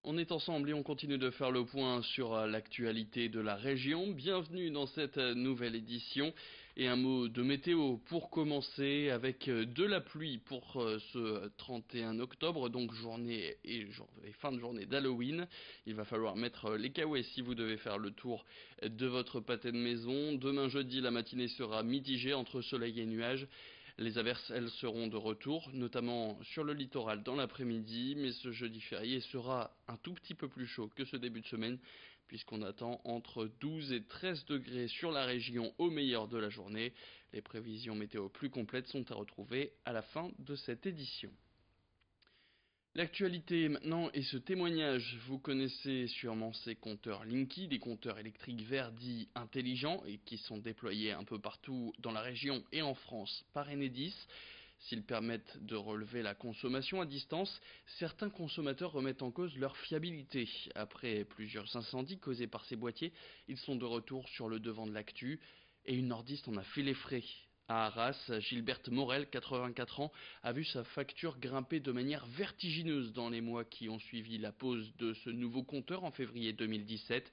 On est ensemble et on continue de faire le point sur l'actualité de la région. Bienvenue dans cette nouvelle édition. Et un mot de météo pour commencer avec de la pluie pour ce 31 octobre, donc journée et fin de journée d'Halloween. Il va falloir mettre les caouets si vous devez faire le tour de votre pâté de maison. Demain jeudi, la matinée sera mitigée entre soleil et nuages. Les averses, elles, seront de retour, notamment sur le littoral dans l'après-midi, mais ce jeudi férié sera un tout petit peu plus chaud que ce début de semaine, puisqu'on attend entre 12 et 13 degrés sur la région au meilleur de la journée. Les prévisions météo plus complètes sont à retrouver à la fin de cette édition. L'actualité maintenant et ce témoignage, vous connaissez sûrement ces compteurs Linky, des compteurs électriques verts dits intelligents et qui sont déployés un peu partout dans la région et en France par Enedis. S'ils permettent de relever la consommation à distance, certains consommateurs remettent en cause leur fiabilité. Après plusieurs incendies causés par ces boîtiers, ils sont de retour sur le devant de l'actu et une nordiste en a fait les frais. À Arras, Gilberte Morel, 84 ans, a vu sa facture grimper de manière vertigineuse dans les mois qui ont suivi la pose de ce nouveau compteur en février 2017.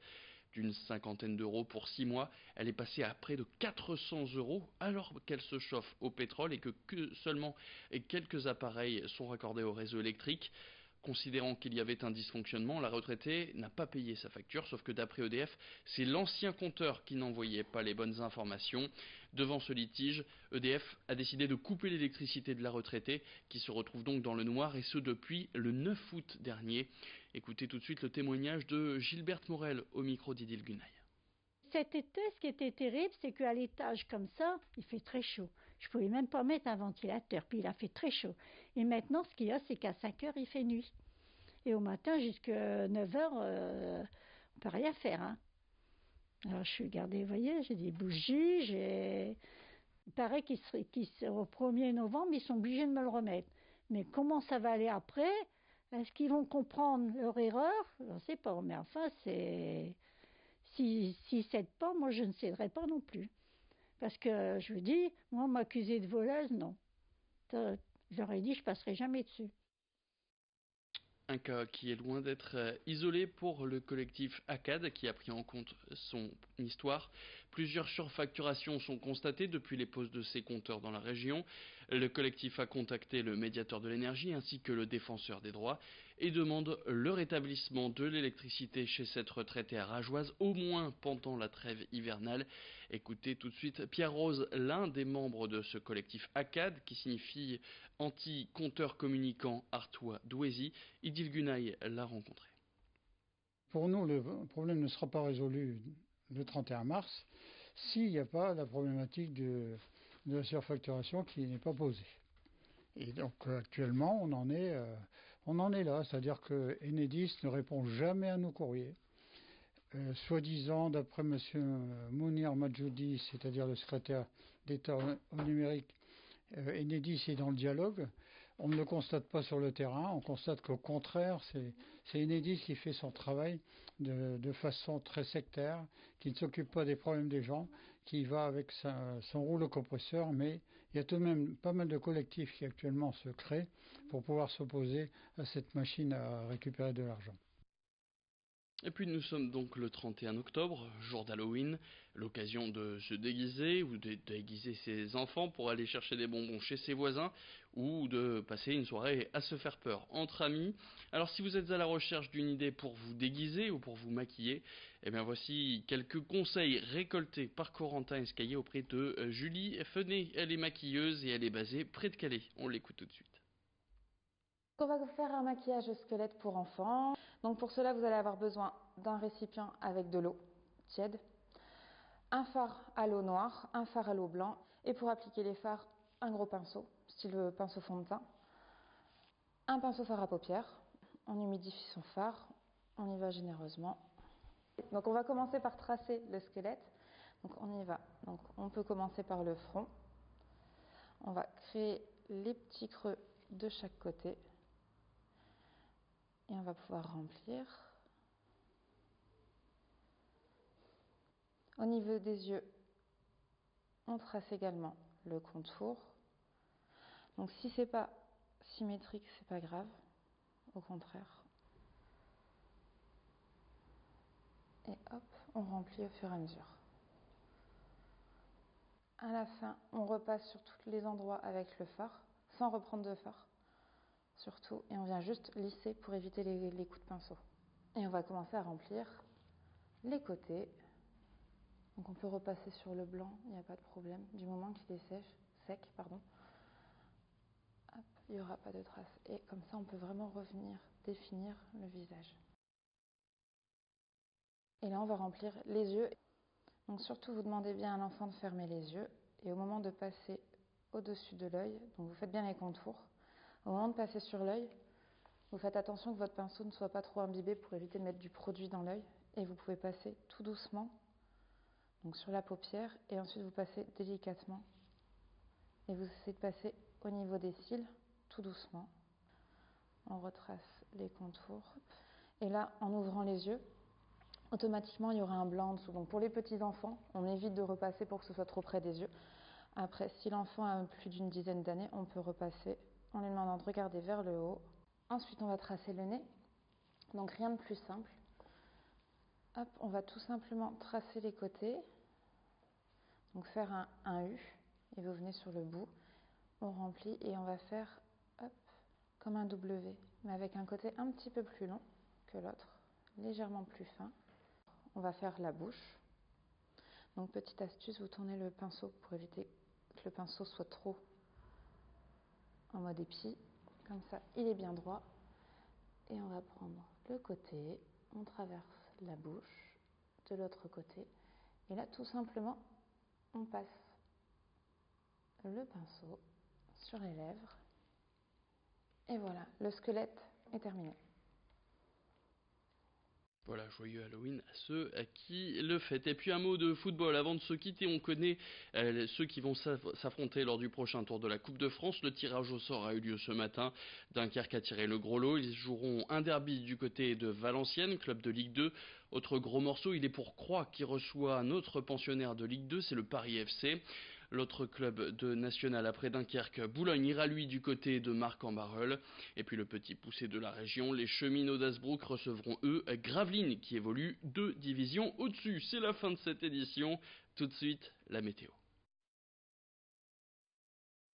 D'une cinquantaine d'euros pour 6 mois, elle est passée à près de 400 euros alors qu'elle se chauffe au pétrole et que seulement quelques appareils sont raccordés au réseau électrique. Considérant qu'il y avait un dysfonctionnement, la retraitée n'a pas payé sa facture, sauf que d'après EDF, c'est l'ancien compteur qui n'envoyait pas les bonnes informations. Devant ce litige, EDF a décidé de couper l'électricité de la retraitée, qui se retrouve donc dans le noir, et ce depuis le 9 août dernier. Écoutez tout de suite le témoignage de Gilberte Morel au micro d'Idil Gunaï. Cet été, ce qui était terrible, c'est qu'à l'étage comme ça, il fait très chaud. Je ne pouvais même pas mettre un ventilateur, puis il a fait très chaud. Et maintenant, ce qu'il y a, c'est qu'à 5 heures, il fait nuit. Et au matin, jusqu'à 9 heures, on ne peut rien faire. Hein. Alors, je suis gardée, vous voyez, j'ai des bougies, il paraît au 1er novembre, ils sont obligés de me le remettre. Mais comment ça va aller après? Est-ce qu'ils vont comprendre leur erreur? Je ne sais pas, mais enfin, c'est... S'ils ne cèdent pas, moi je ne céderai pas non plus. Parce que je vous dis, moi m'accuser de voleuse, non. J'aurais dit, je passerai jamais dessus. Un cas qui est loin d'être isolé pour le collectif ACAD qui a pris en compte son histoire. Plusieurs surfacturations sont constatées depuis les poses de ces compteurs dans la région. Le collectif a contacté le médiateur de l'énergie ainsi que le défenseur des droits et demande le rétablissement de l'électricité chez cette retraitée à Rageoise, au moins pendant la trêve hivernale. Écoutez tout de suite Pierre Rose, l'un des membres de ce collectif ACAD, qui signifie anti-compteur communicant artois d'Ouésy. Idil Gunaï l'a rencontré. Pour nous, le problème ne sera pas résolu le 31 mars s'il n'y a pas la problématique de la surfacturation qui n'est pas posée. Et donc actuellement, on en est là, c'est-à-dire que Enedis ne répond jamais à nos courriers. Soi-disant, d'après M. Mounir Majdoudi, c'est-à-dire le secrétaire d'État au numérique, Enedis est dans le dialogue. On ne le constate pas sur le terrain, on constate qu'au contraire, c'est Enedis qui fait son travail de façon très sectaire, qui ne s'occupe pas des problèmes des gens, qui va avec son rouleau compresseur, mais il y a tout de même pas mal de collectifs qui actuellement se créent pour pouvoir s'opposer à cette machine à récupérer de l'argent. Et puis nous sommes donc le 31 octobre, jour d'Halloween, l'occasion de se déguiser ou de déguiser ses enfants pour aller chercher des bonbons chez ses voisins ou de passer une soirée à se faire peur entre amis. Alors si vous êtes à la recherche d'une idée pour vous déguiser ou pour vous maquiller, eh bien voici quelques conseils récoltés par Corentin Escaillé auprès de Julie Fenet. Elle est maquilleuse et elle est basée près de Calais. On l'écoute tout de suite. On va faire un maquillage au squelette pour enfants. Donc pour cela, vous allez avoir besoin d'un récipient avec de l'eau tiède, un fard à l'eau noire, un fard à l'eau blanc, et pour appliquer les fards, un gros pinceau, style pinceau fond de teint, un pinceau fard à paupières. On humidifie son fard, on y va généreusement. Donc on va commencer par tracer le squelette. Donc on y va. Donc on peut commencer par le front. On va créer les petits creux de chaque côté. Et on va pouvoir remplir. Au niveau des yeux, on trace également le contour. Donc si c'est pas symétrique, c'est pas grave, au contraire. et hop, on remplit au fur et à mesure. À la fin, on repasse sur tous les endroits avec le fard, sans reprendre de fard, surtout, et on vient juste lisser pour éviter les coups de pinceau. Et on va commencer à remplir les côtés. Donc on peut repasser sur le blanc, il n'y a pas de problème, du moment qu'il est sec. Hop, il n'y aura pas de traces. Et comme ça, on peut vraiment revenir définir le visage. Et là, on va remplir les yeux. Donc surtout, vous demandez bien à l'enfant de fermer les yeux. Et au moment de passer au-dessus de l'œil, donc vous faites bien les contours. Au moment de passer sur l'œil, vous faites attention que votre pinceau ne soit pas trop imbibé pour éviter de mettre du produit dans l'œil. Et vous pouvez passer tout doucement, donc sur la paupière, et ensuite vous passez délicatement. Et vous essayez de passer au niveau des cils, tout doucement. On retrace les contours. Et là, en ouvrant les yeux, automatiquement, il y aura un blanc en dessous. Donc pour les petits enfants, on évite de repasser pour que ce soit trop près des yeux. Après, si l'enfant a plus d'une dizaine d'années, on peut repasser en lui demandant de regarder vers le haut. Ensuite, on va tracer le nez. Donc rien de plus simple. Hop, on va tout simplement tracer les côtés. Donc faire un U. Et vous venez sur le bout. On remplit et on va faire hop, comme un W, mais avec un côté un petit peu plus long que l'autre, légèrement plus fin. On va faire la bouche. Donc petite astuce, vous tournez le pinceau pour éviter que le pinceau soit trop en mode épi. Comme ça, il est bien droit. Et on va prendre le côté, on traverse la bouche de l'autre côté. Et là, tout simplement, on passe le pinceau sur les lèvres. Et voilà, le squelette est terminé. Voilà, joyeux Halloween à ceux à qui le fêtent. Et puis un mot de football avant de se quitter, on connaît ceux qui vont s'affronter lors du prochain tour de la Coupe de France. Le tirage au sort a eu lieu ce matin. Dunkerque a tiré le gros lot. Ils joueront un derby du côté de Valenciennes, club de Ligue 2. Autre gros morceau, il est pour Croix qui reçoit un autre pensionnaire de Ligue 2, c'est le Paris FC. L'autre club de National après Dunkerque, Boulogne, ira lui du côté de Marc-en-Barœul. Et puis le petit poussé de la région, les cheminots d'Asbrook recevront eux Gravelines qui évolue 2 divisions au-dessus. C'est la fin de cette édition. Tout de suite, la météo.